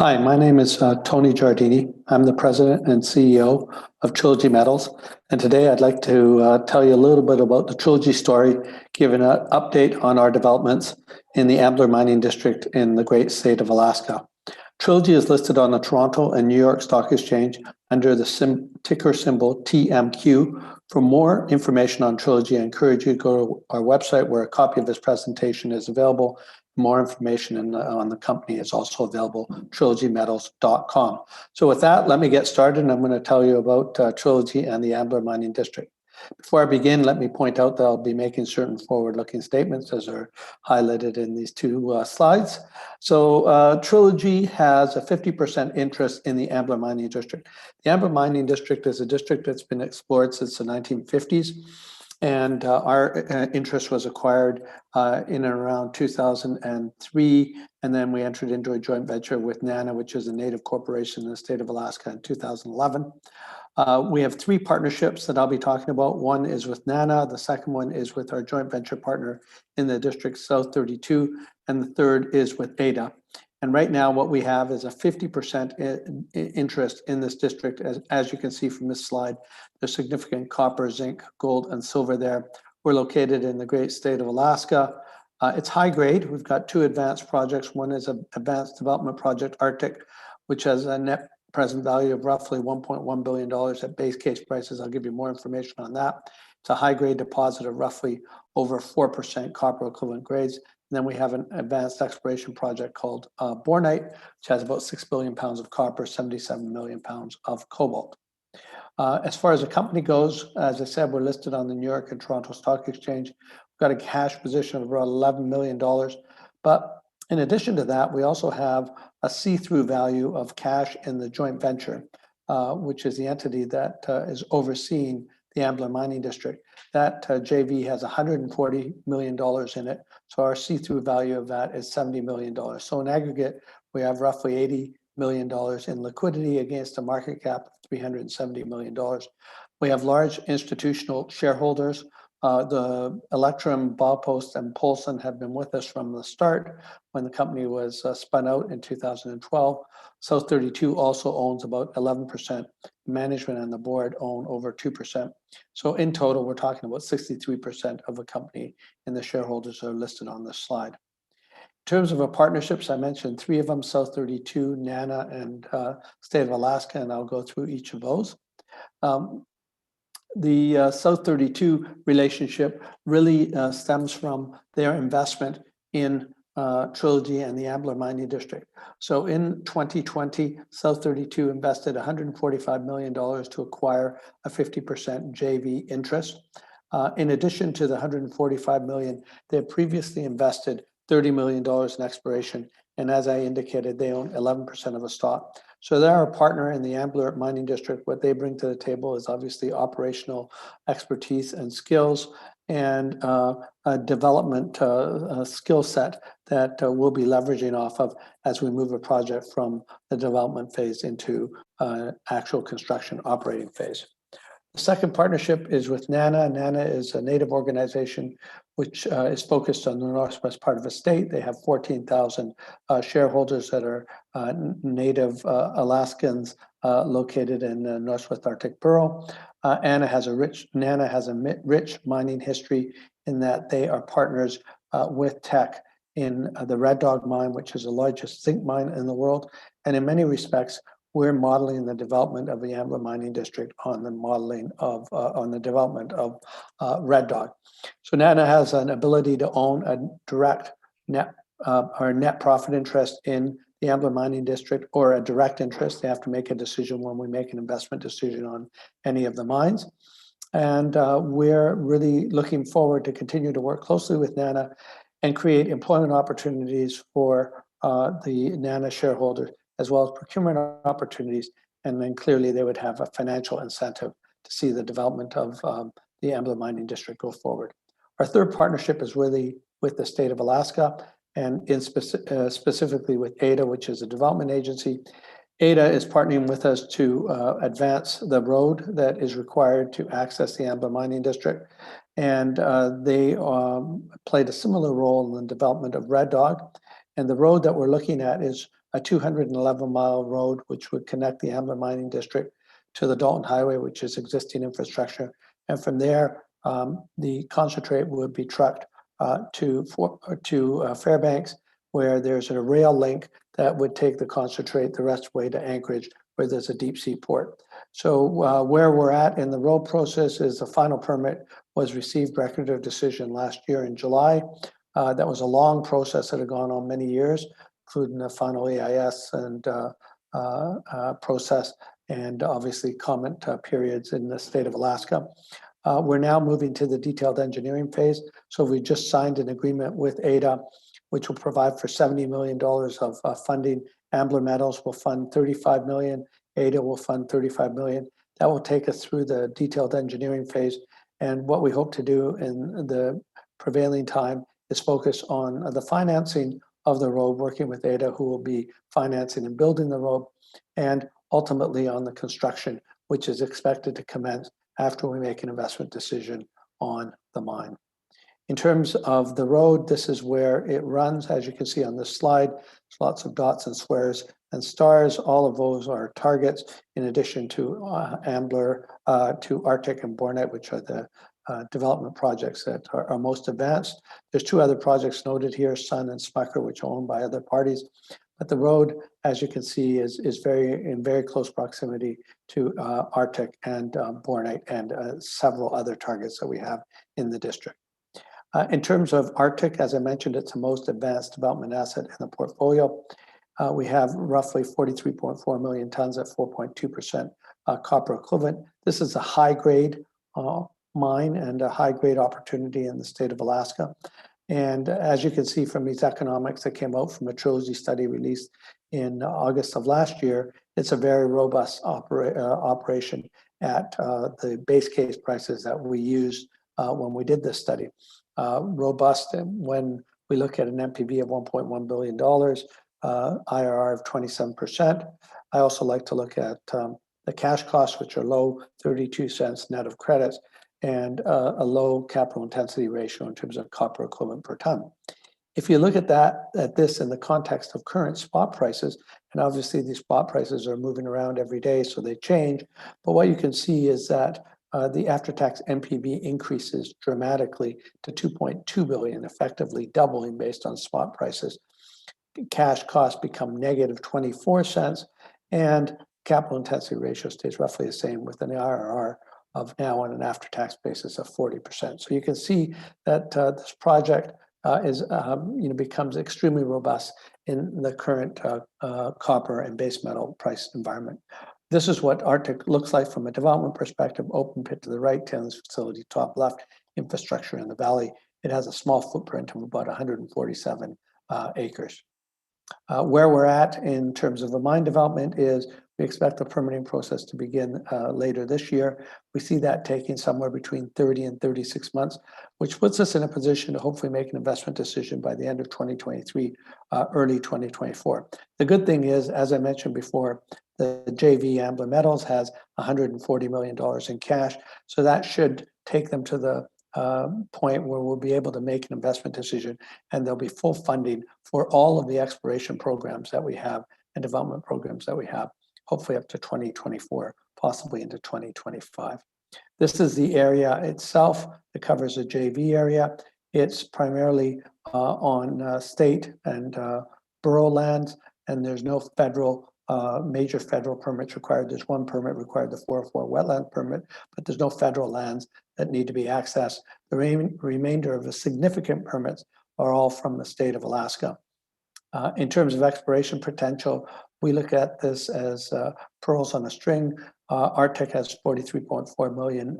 Hi, my name is Tony Giardini. I'm the president and CEO of Trilogy Metals. And today I'd like to tell you a little bit about the Trilogy story, give an update on our developments in the Ambler Mining District in the great state of Alaska. Trilogy is listed on the Toronto and New York Stock Exchange under the ticker symbol TMQ. For more information on Trilogy, I encourage you to go to our website where a copy of this presentation is available. More information on the company is also available, trilogymetals.com. So with that, let me get started, and I'm going to tell you about Trilogy and the Ambler Mining District. Before I begin, let me point out that I'll be making certain forward-looking statements as are highlighted in these two slides. So Trilogy has a 50% interest in the Ambler Mining District. The Ambler Mining District is a district that's been explored since the 1950s. And our interest was acquired in and around 2003, and then we entered into a joint venture with NANA, which is a native corporation in the state of Alaska, in 2011. We have three partnerships that I'll be talking about. One is with NANA, the second one is with our joint venture partner in the district, South32, and the third is with AIDA. And right now what we have is a 50% interest in this district. As you can see from this slide, there's significant copper, zinc, gold, and silver there. We're located in the great state of Alaska. It's high grade. We've got two advanced projects. One is an advanced development project, Arctic, which has a net present value of roughly $1.1 billion at base case prices. I'll give you more information on that. It's a high grade deposit of roughly over 4% copper equivalent grades. And then we have an advanced exploration project called Bornite, which has about 6 billion pounds of copper, 77 million pounds of cobalt. As far as the company goes, as I said, we're listed on the New York and Toronto Stock Exchange. We've got a cash position of around $11 million. But in addition to that, we also have a see-through value of cash in the joint venture, which is the entity that is overseeing the Ambler Mining District. That JV has $140 million in it. So our see-through value of that is $70 million. So in aggregate, we have roughly $80 million in liquidity against a market cap of $370 million. We have large institutional shareholders. The Electrum, Baupost, and Polson have been with us from the start when the company was spun out in 2012. South32 also owns about 11%. Management and the board own over 2%. So in total, we're talking about 63% of the company, and the shareholders are listed on this slide. In terms of our partnerships, I mentioned three of them, South32, NANA, and State of Alaska, and I'll go through each of those. The South32 relationship really stems from their investment in Trilogy and the Ambler Mining District. So in 2020, South32 invested $145 million to acquire a 50% JV interest. In addition to the $145 million, they had previously invested $30 million in exploration. And as I indicated, they own 11% of the stock. So they're a partner in the Ambler Mining District. What they bring to the table is obviously operational expertise and skills, and a development skill set that we'll be leveraging off of as we move a project from the development phase into actual construction operating phase. The second partnership is with NANA. NANA is a native organization which is focused on the northwest part of the state. They have 14,000 shareholders that are native Alaskans located in the Northwest Arctic Borough. NANA has a rich mining history in that they are partners with Teck in the Red Dog mine, which is the largest zinc mine in the world. And in many respects, we're modeling the development of the Ambler Mining District on the development of Red Dog. So NANA has an ability to own a direct net profit interest in the Ambler Mining District, or a direct interest. They have to make a decision when we make an investment decision on any of the mines. And we're really looking forward to continue to work closely with NANA and create employment opportunities for the NANA shareholders, as well as procurement opportunities. And then clearly they would have a financial incentive to see the development of the Ambler Mining District go forward. Our third partnership is really with the state of Alaska, and specifically with AIDA, which is a development agency. AIDA is partnering with us to advance the road that is required to access the Ambler Mining District. And they played a similar role in the development of Red Dog. And the road that we're looking at is a 211-mile road which would connect the Ambler Mining District to the Dalton Highway, which is existing infrastructure. And from there, the concentrate would be trucked to Fairbanks, where there's a rail link that would take the concentrate the rest way to Anchorage, where there's a deep sea port. So where we're at in the road process is the final permit was received record of decision last year in July. That was a long process that had gone on many years, including the final AIS and process, and obviously comment periods in the state of Alaska. We're now moving to the detailed engineering phase. So we just signed an agreement with AIDA, which will provide for $70 million of funding. Ambler Metals will fund $35 million. AIDA will fund $35 million. That will take us through the detailed engineering phase. And what we hope to do in the prevailing time is focus on the financing of the road, working with AIDA, who will be financing and building the road, and ultimately on the construction, which is expected to commence after we make an investment decision on the mine. In terms of the road, this is where it runs. As you can see on this slide, there's lots of dots and squares and stars. All of those are targets, in addition to Ambler, to Arctic and Bornite, which are the development projects that are most advanced. There's two other projects noted here, Sun and Smucker, which are owned by other parties. But the road, as you can see, is in very close proximity to Arctic and Bornite and several other targets that we have in the district. In terms of Arctic, as I mentioned, it's the most advanced development asset in the portfolio. We have roughly 43.4 million tons at 4.2% copper equivalent. This is a high-grade mine and a high-grade opportunity in the state of Alaska. And as you can see from these economics that came out from a Trilogy study released in August of last year, it's a very robust operation at the base case prices that we used when we did this study. Robust when we look at an NPV of $1.1 billion, IRR of 27%. I also like to look at the cash costs, which are low, 32 cents net of credits, and a low capital intensity ratio in terms of copper equivalent per ton. If you look at this in the context of current spot prices, and obviously these spot prices are moving around every day, so they change, but what you can see is that the after-tax NPV increases dramatically to $2.2 billion, effectively doubling based on spot prices. Cash costs become negative 24 cents, and capital intensity ratio stays roughly the same with an IRR of now on an after-tax basis of 40%. So you can see that this project becomes extremely robust in the current copper and base metal price environment. This is what Arctic looks like from a development perspective: open pit to the right, tailings facility top left, infrastructure in the valley. It has a small footprint of about 147 acres. Where we're at in terms of the mine development is we expect the permitting process to begin later this year. We see that taking somewhere between 30 and 36 months, which puts us in a position to hopefully make an investment decision by the end of 2023, early 2024. The good thing is, as I mentioned before, the JV Ambler Metals has $140 million in cash, so that should take them to the point where we'll be able to make an investment decision, and there'll be full funding for all of the exploration programs that we have and development programs that we have, hopefully up to 2024, possibly into 2025. This is the area itself that covers the JV area. It's primarily on state and borough lands, and there's no federal major federal permits required. There's one permit required, the 404 wetland permit, but there's no federal lands that need to be accessed. The remainder of the significant permits are all from the state of Alaska. In terms of exploration potential, we look at this as pearls on a string. Arctic has 43.4 million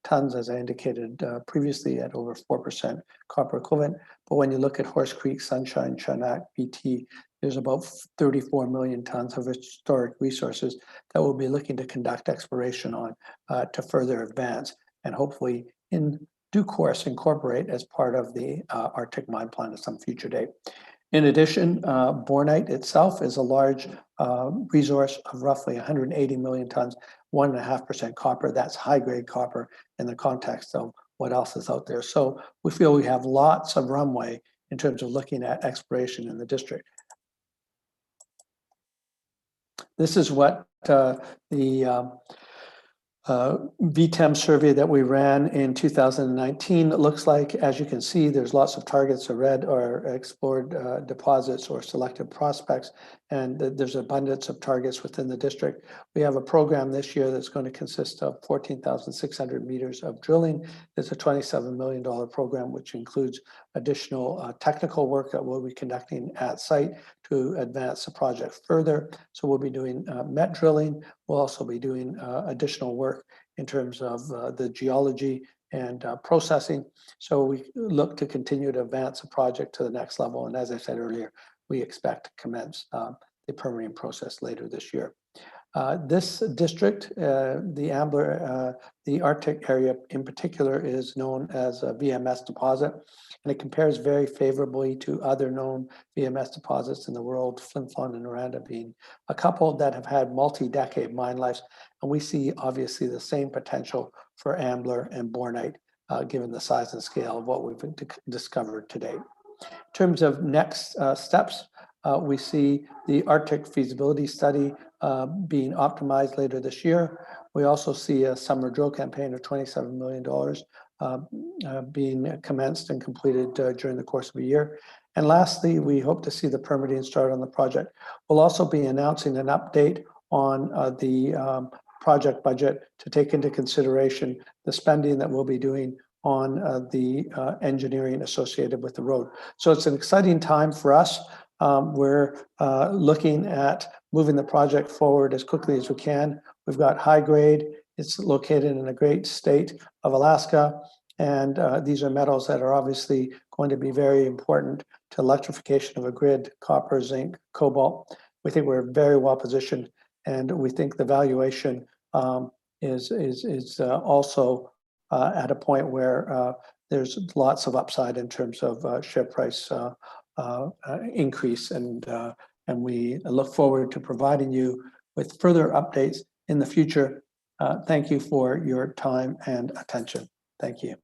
tons, as I indicated previously, at over 4% copper equivalent. But when you look at Horse Creek, Sunshine, Chinook, BT, there's about 34 million tons of historic resources that we'll be looking to conduct exploration on to further advance and hopefully in due course incorporate as part of the Arctic mine plan at some future date. In addition, Bornite itself is a large resource of roughly 180 million tons, 1.5% copper. That's high-grade copper in the context of what else is out there. So we feel we have lots of runway in terms of looking at exploration in the district. This is what the VTEM survey that we ran in 2019 looks like. As you can see, there's lots of targets or red or explored deposits or selected prospects, and there's abundance of targets within the district. We have a program this year that's going to consist of 14,600 meters of drilling. It's a $27 million program, which includes additional technical work that we'll be conducting at site to advance the project further. So we'll be doing met drilling. We'll also be doing additional work in terms of the geology and processing. So we look to continue to advance the project to the next level. And as I said earlier, we expect to commence the permitting process later this year. This district, the Ambler, the Arctic area in particular, is known as a VMS deposit, and it compares very favorably to other known VMS deposits in the world, Flin Flon and Noranda being a couple that have had multi-decade mine lives. And we see obviously the same potential for Ambler and Bornite, given the size and scale of what we've discovered today. In terms of next steps, we see the Arctic feasibility study being optimized later this year. We also see a summer drill campaign of $27 million being commenced and completed during the course of a year. And lastly, we hope to see the permitting start on the project. We'll also be announcing an update on the project budget to take into consideration the spending that we'll be doing on the engineering associated with the road. So it's an exciting time for us. We're looking at moving the project forward as quickly as we can. We've got high grade. It's located in a great state of Alaska. And these are metals that are obviously going to be very important to electrification of a grid, copper, zinc, cobalt. We think we're very well positioned, and we think the valuation is also at a point where there's lots of upside in terms of share price increase, and we look forward to providing you with further updates in the future. Thank you for your time and attention. Thank you.